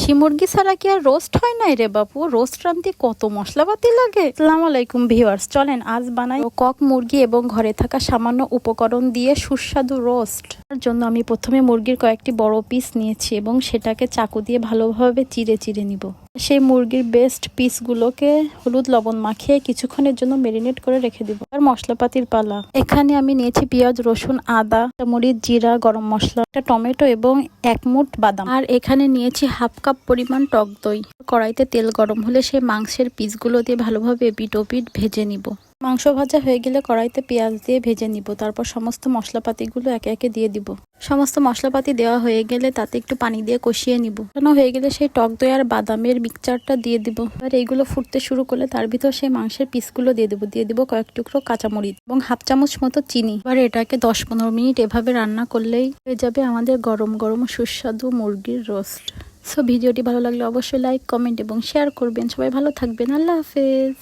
দেশি মুরগি ছাড়া কি আর রোস্ট হয় নাই রে বাপু? রোস্ট রান্তে কত মশলাপাতি লাগে। আসসালামু আলাইকুম ভিউয়ার্স, চলেন আজ বানাই কক মুরগি এবং ঘরে থাকা সামান্য উপকরণ দিয়ে সুস্বাদু রোস্ট। তার জন্য আমি প্রথমে মুরগির কয়েকটি বড় পিস নিয়েছি এবং সেটাকে চাকু দিয়ে ভালোভাবে চিড়ে চিড়ে নিব। সেই মুরগির বেস্ট পিসগুলোকে হলুদ লবণ মাখিয়ে কিছুক্ষণের জন্য মেরিনেট করে রেখে দিব। আর মশলাপাতির পালা, এখানে আমি নিয়েছি পেঁয়াজ, রসুন, আদা, মরিচ, জিরা, গরম মশলা, একটা টমেটো এবং এক মুঠ বাদাম। আর এখানে নিয়েছি হাফ কাপ পরিমাণ টক দই। কড়াইতে তেল গরম হলে সেই মাংসের পিসগুলো দিয়ে ভালোভাবে এপিট ওপিট ভেজে নিব। মাংস ভাজা হয়ে গেলে কড়াইতে পেঁয়াজ দিয়ে ভেজে নিব। তারপর সমস্ত মশলাপাতিগুলো একে একে দিয়ে দিব। সমস্ত মশলাপাতি দেওয়া হয়ে গেলে তাতে একটু পানি দিয়ে কষিয়ে নিব। হয়ে গেলে সেই টক দই আর বাদামের মিক্সচারটা দিয়ে দিব। আর এইগুলো ফুটতে শুরু করলে তার ভিতর সেই মাংসের পিসগুলো দিয়ে দিব কয়েক টুকরো কাঁচামরিচ এবং হাফ চামচ মতো চিনি। এবার এটাকে 10-15 মিনিট এভাবে রান্না করলেই হয়ে যাবে আমাদের গরম গরম সুস্বাদু মুরগির রোস্ট। সো ভিডিওটি ভালো লাগলে অবশ্যই লাইক, কমেন্ট এবং শেয়ার করবেন। সবাই ভালো থাকবেন। আল্লাহ হাফেজ।